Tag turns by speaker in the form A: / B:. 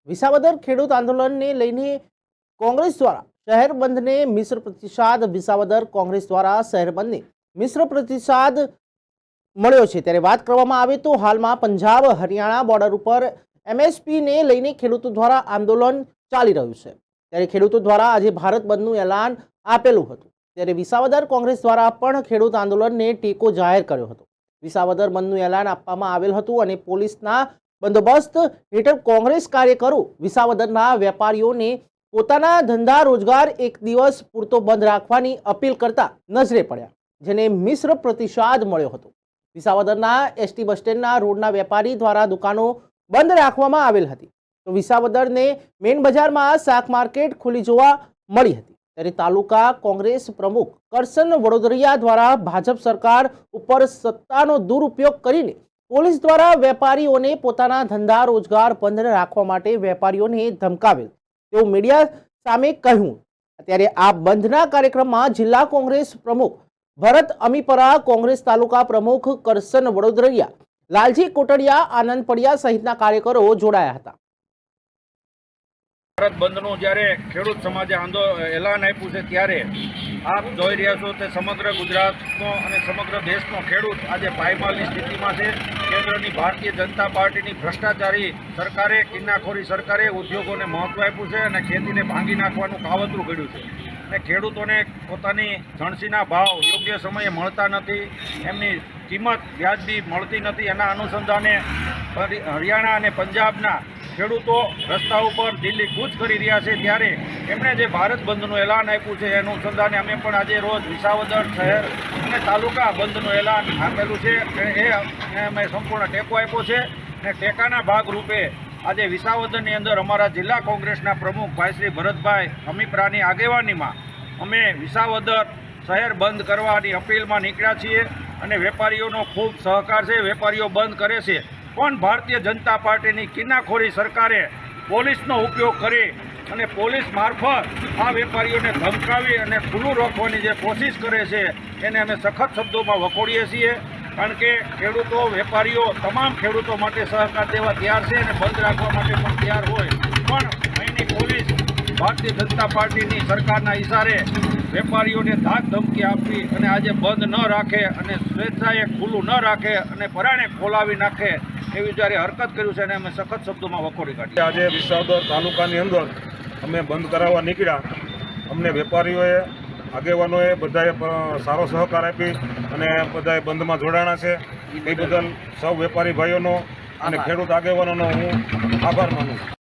A: વિસાવદર ખેડૂત આંદોલનને લઈને કોંગ્રેસ દ્વારા શહેર બંધને મિશ્ર પ્રતિસાદ વિસાવદર કોંગ્રેસ દ્વારા શહેર બંધને મિશ્ર પ્રતિસાદ મળ્યો છે। ત્યારે વાત કરવામાં આવે તો હાલમાં પંજાબ હરિયાણા બોર્ડર ઉપર એમએસપી ને લઈને ખેડૂતો દ્વારા આંદોલન ચાલી રહ્યું છે। ત્યારે ખેડૂતો દ્વારા આજે ભારત બંધનું એલાન આપેલું હતું। ત્યારે વિસાવદર કોંગ્રેસ દ્વારા પણ ખેડૂત આંદોલનને ટેકો જાહેર કર્યો હતો। વિસાવદર બંધનું એલાન આપવામાં આવેલ હતું અને પોલીસના બંદોબસ્ત હેઠળ કોંગ્રેસ કાર્યકરો વિસાવદરના વેપારીઓને પોતાના ધંધા રોજગાર એક દિવસ પૂરતો બંધ રાખવાની અપીલ કરતા નજરે પડ્યા, જેને મિશ્ર પ્રતિસાદ મળ્યો હતો। વિસાવદરના એસટી બસ સ્ટેન્ડના રોડના વેપારી દ્વારા દુકાનો બંધ રાખવામાં આવેલ હતી, તો વિસાવદરને મેઇન બજારમાં શાક માર્કેટ ખુલ્લી જોવા મળી હતી। ત્યારે તાલુકા કોંગ્રેસ પ્રમુખ કરશન વડોદરિયા દ્વારા ભાજપ સરકાર ઉપર સત્તાનો દુરુપયોગ કરીને પોલીસ દ્વારા વેપારીઓને પોતાના ધંધા રોજગાર બંધ રાખવા માટે વેપારીઓને ધમકાવેલ તેવું મીડિયા સામે કહ્યું। ત્યારે આ બંધના કાર્યક્રમમાં જિલ્લા કોંગ્રેસ પ્રમુખ ભરત અમીપરા, કોંગ્રેસ તાલુકા પ્રમુખ કરશન વડોદરિયા, લાલજી કોટડિયા, આનંદ પડિયા સહિતના કાર્યકરો જોડાયા હતા।
B: ભારત બંધનું જ્યારે ખેડૂત સમાજે એલાન આપ્યું છે ત્યારે આપ જોઈ રહ્યા છો તે સમગ્ર ગુજરાતનો અને સમગ્ર દેશનો ખેડૂત આજે પાયમાલની સ્થિતિમાં છે। કેન્દ્રની ભારતીય જનતા પાર્ટીની ભ્રષ્ટાચારી સરકારે, કિન્નાખોરી સરકારે ઉદ્યોગોને મહત્વ આપ્યું છે અને ખેતીને ભાંગી નાખવાનું કાવતરું ઘડ્યું છે અને ખેડૂતોને પોતાની જણસીના ભાવ યોગ્ય સમયે મળતા નથી, એમની કિંમત વ્યાજબી મળતી નથી। એના અનુસંધાને હરિયાણા અને પંજાબના ખેડૂતો રસ્તા ઉપર દિલ્હી કૂચ કરી રહ્યા છે। ત્યારે એમણે જે ભારત બંધનું એલાન આપ્યું છે એનું અનુસંધાને અમે પણ આજે રોજ વિસાવદર શહેર અને તાલુકા બંધનું એલાન આપેલું છે એ અમે સંપૂર્ણ ટેકો આપ્યો છે અને ટેકાના ભાગરૂપે આજે વિસાવદરની અંદર અમારા જિલ્લા કોંગ્રેસના પ્રમુખ ભાઈ શ્રી ભરતભાઈ અમીપરાની આગેવાનીમાં અમે વિસાવદર શહેર બંધ કરવાની અપીલમાં નીકળ્યા છીએ અને વેપારીઓનો ખૂબ સહકાર છે। વેપારીઓ બંધ કરે છે પણ ભારતીય જનતા પાર્ટીની કિન્નાખોરી સરકારે પોલીસનો ઉપયોગ કરી અને પોલીસ મારફત આ વેપારીઓને ધમકાવી અને ખુલ્લું રોકવાની જે કોશિશ કરે છે એને અમે સખત શબ્દોમાં વખોડીએ છીએ, કારણ કે ખેડૂતો, વેપારીઓ તમામ ખેડૂતો માટે સહકાર દેવા તૈયાર છે અને બંધ રાખવા માટે પણ તૈયાર હોય, પણ અહીંની પોલીસ ભારતીય જનતા પાર્ટીની સરકારના ઇશારે વેપારીઓને ધાક ધમકી આપી અને આજે બંધ ન રાખે અને સ્વેચ્છાએ ખુલ્લું ન રાખે અને પરાણે ખોલાવી નાખે એવી જ્યારે હરકત કર્યું છે અને અમે સખત શબ્દોમાં વખોડી કાઢી।
C: આજે વિસાવદર તાલુકાની અંદર અમે બંધ કરાવવા નીકળ્યા। અમને વેપારીઓએ, આગેવાનોએ બધાએ સારો સહકાર આપી અને બધાએ બંધમાં જોડાણા છે। એ બદલ સૌ વેપારી ભાઈઓનો અને ખેડૂત આગેવાનોનો હું આભાર માનું છું।